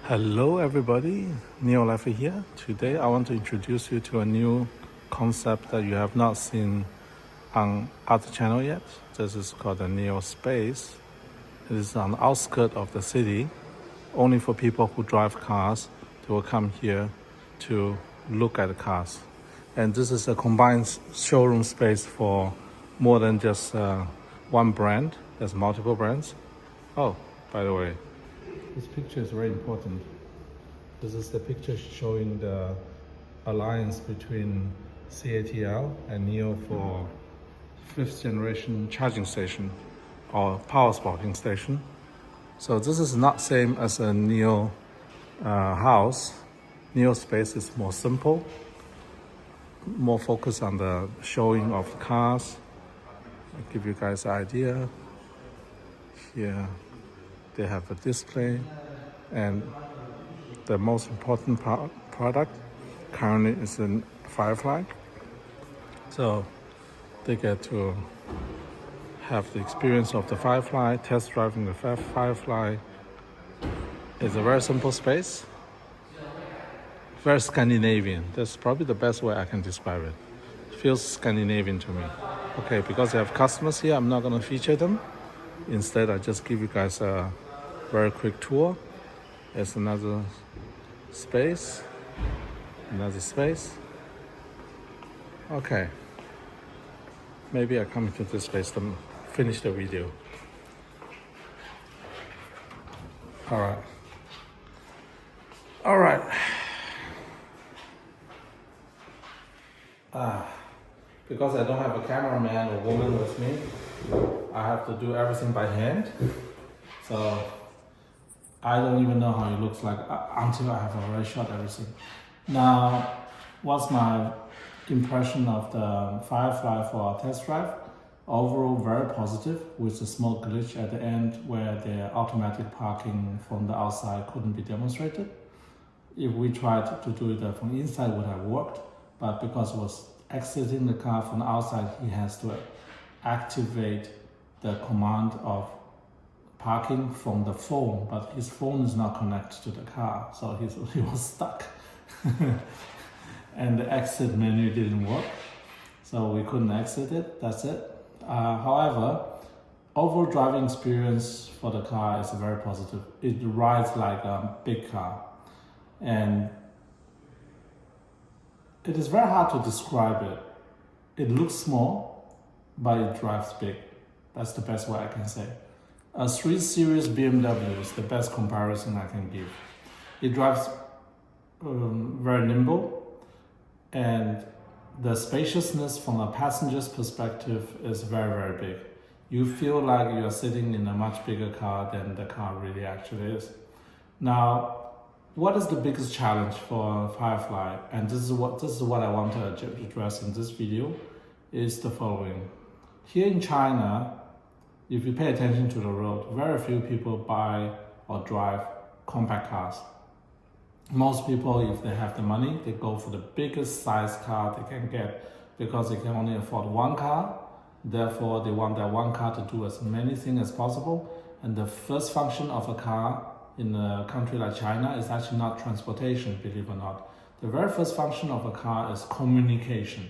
Hello everybody, NIOlifer here. Today I want to introduce you to a new concept that you have not seen on other channel yet. This is called the Nio Space. It is on the outskirts of the city, only for people who drive cars. They will come here to look at the cars. And this is a combined showroom space for more than just one brand. There's multiple brands. Oh, by the way, this picture is very important. This is the picture showing the alliance between CATL and NIO for 5th generation charging station or power spotting station. So this is not same as a NIO house. Nio Space is more simple, more focused on the showing of the cars. I'll give you guys an idea. Here they have a display, and the most important product currently is a Firefly. So they get to have the experience of the Firefly, test driving the Firefly. It's a very simple space, very Scandinavian. That's probably the best way I can describe it. It feels Scandinavian to me. Okay, because I have customers here, I'm not gonna feature them. Instead, I just give you guys a very quick tour. There's another space. Okay. Maybe I come into this space to finish the video. All right. Because I don't have a cameraman or woman with me, I have to do everything by hand. So I don't even know how it looks like until I have already shot everything. Now, what's my impression of the Firefly for a test drive? Overall, very positive, with a small glitch at the end where the automatic parking from the outside couldn't be demonstrated. If we tried to do it from inside, it would have worked, but because it was exiting the car from the outside, he has to activate the command of parking from the phone, but his phone is not connected to the car, so he was stuck. And the exit menu didn't work, so we couldn't exit it. That's it. However, overall driving experience for the car is very positive. It rides like a big car, and it is very hard to describe it. It looks small, but it drives big. That's the best way I can say. A 3 Series BMW is the best comparison I can give. It drives very nimble, and the spaciousness from a passenger's perspective is very, very big. You feel like you're sitting in a much bigger car than the car really actually is. Now, what is the biggest challenge for Firefly? And this is what I want to address in this video, is the following. Here in China, if you pay attention to the road, very few people buy or drive compact cars. Most people, if they have the money, they go for the biggest size car they can get because they can only afford one car. Therefore, they want that one car to do as many things as possible. And the first function of a car in a country like China is actually not transportation, believe it or not. The very first function of a car is communication.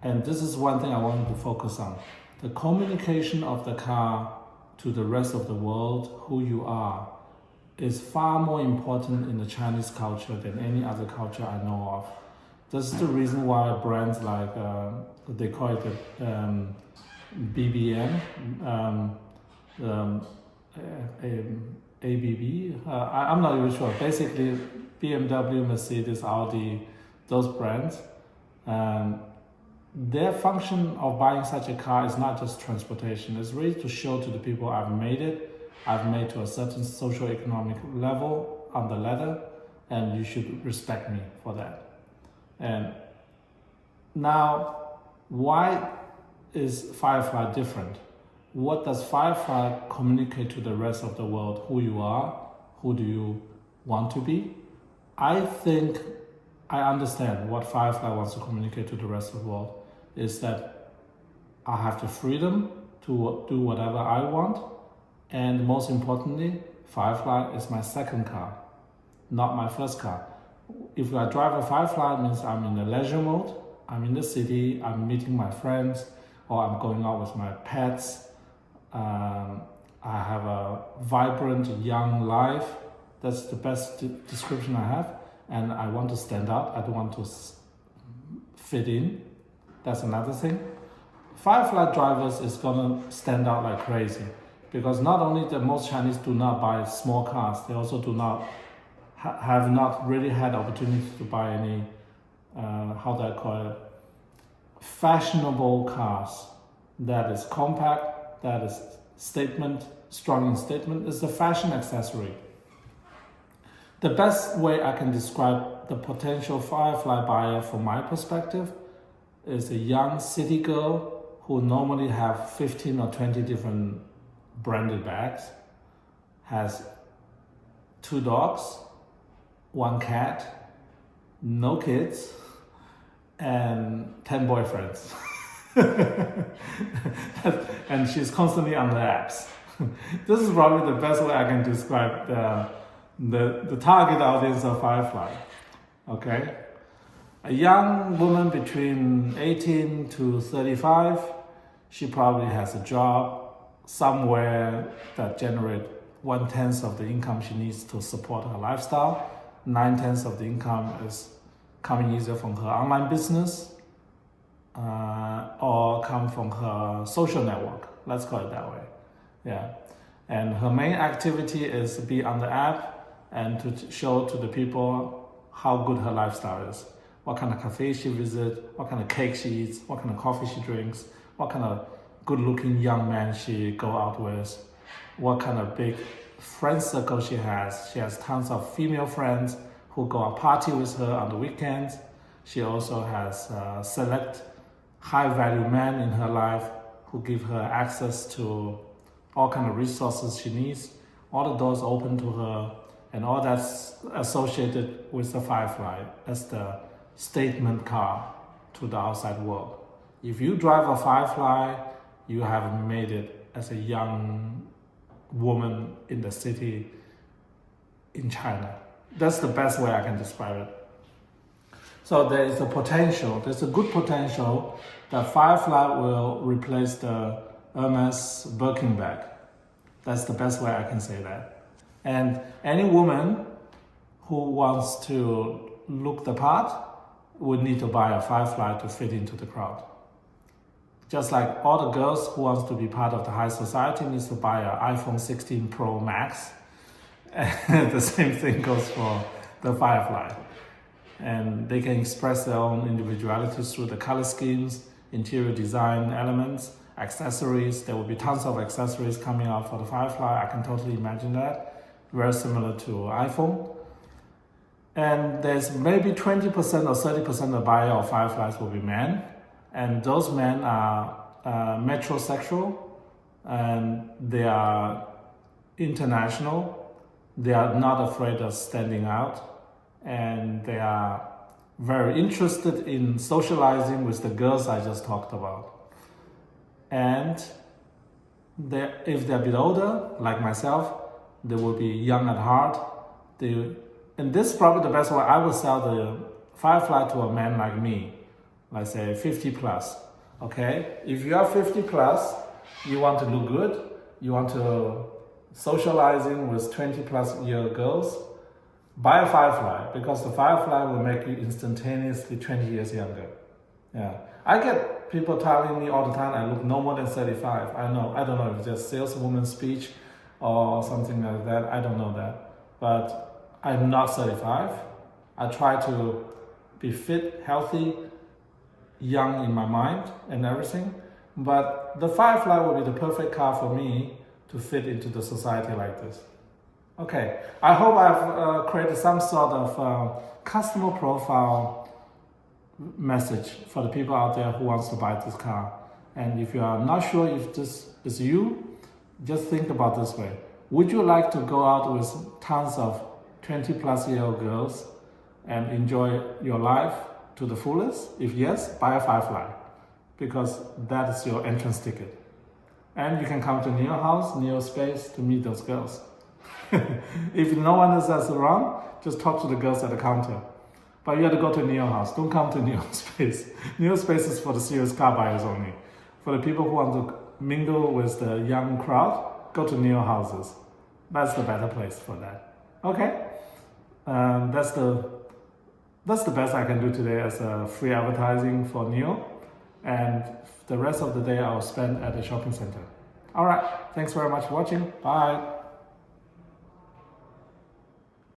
And this is one thing I wanted to focus on. The communication of the car to the rest of the world, who you are, is far more important in the Chinese culture than any other culture I know of. This is the reason why brands like, they call it the BBM, ABB, I'm not even sure. Basically, BMW, Mercedes, Audi, those brands, their function of buying such a car is not just transportation. It's really to show to the people I've made it. I've made to a certain socio-economic level on the ladder, and you should respect me for that. And now, why is Firefly different? What does Firefly communicate to the rest of the world? Who you are? Who do you want to be? I think I understand what Firefly wants to communicate to the rest of the world is that I have the freedom to do whatever I want, and most importantly, Firefly is my second car. not my first car. If I drive a Firefly, it means I'm in the leisure mode, I'm in the city, I'm meeting my friends, or I'm going out with my pets. I have a vibrant young life. That's the best description I have. And I want to stand out. I don't want to fit in. That's another thing. Firefly drivers is gonna stand out like crazy, because not only the most Chinese do not buy small cars, they also do not have not really had opportunity to buy any how do I call it, fashionable cars that is compact, that is strong in statement. Is a fashion accessory. The best way I can describe the potential Firefly buyer from my perspective is a young city girl who normally have 15 or 20 different branded bags, has 2 dogs, 1 cat, no kids, and 10 boyfriends. And she's constantly on the apps. This is probably the best way I can describe the target audience of Firefly. Okay? A young woman between 18 to 35, she probably has a job somewhere that generates 1/10 of the income she needs to support her lifestyle. 9/10 of the income is coming either from her online business or come from her social network. Let's call it that way. Yeah. And her main activity is to be on the app and to show to the people how good her lifestyle is. What kind of cafe she visits, what kind of cake she eats, what kind of coffee she drinks, what kind of good-looking young man she go out with, what kind of big friend circle she has. She has tons of female friends who go out party with her on the weekends. She also has select high-value men in her life who give her access to all kind of resources she needs. All the doors open to her, and all that's associated with the Firefly as the statement car to the outside world. If you drive a Firefly, you have made it as a young woman in the city in China. That's the best way I can describe it. So there is a potential, there's a good potential that Firefly will replace the Hermes Birkin bag. That's the best way I can say that. And any woman who wants to look the part would need to buy a Firefly to fit into the crowd. Just like all the girls who wants to be part of the high society needs to buy an iPhone 16 Pro Max. And the same thing goes for the Firefly. And they can express their own individualities through the color schemes, interior design elements, accessories. There will be tons of accessories coming out for the Firefly. I can totally imagine that. Very similar to iPhone. And there's maybe 20% or 30% of buyer of Fireflies will be men. And those men are metrosexual, and they are international. They are not afraid of standing out, and they are very interested in socializing with the girls I just talked about. And if they're a bit older, like myself, they will be young at heart. And this is probably the best way I would sell the Firefly to a man like me, let's say 50 plus. Okay, if you are 50 plus, you want to look good, you want to socializing with 20 plus year girls, buy a Firefly, because the Firefly will make you instantaneously 20 years younger. Yeah, I get people telling me all the time I look no more than 35. I don't know if it's just saleswoman speech or something like that. I don't know that, but I'm not 35. I try to be fit, healthy, young in my mind and everything. But the Firefly will be the perfect car for me to fit into the society like this. Okay, I hope I've created some sort of customer profile message for the people out there who wants to buy this car. And if you are not sure if this is you, just think about this way. Would you like to go out with tons of 20 plus year old girls and enjoy your life to the fullest? If yes, buy a Firefly, because that is your entrance ticket. And you can come to Nio House, Nio Space to meet those girls. If no one else is around, just talk to the girls at the counter. But you have to go to Nio house. Don't come to Nio Space. Nio Space is for the serious car buyers only. For the people who want to mingle with the young crowd, go to Nio houses. That's the better place for that. Okay, that's the best I can do today as a free advertising for Nio, and the rest of the day I'll spend at the shopping center. All right, thanks very much for watching. Bye.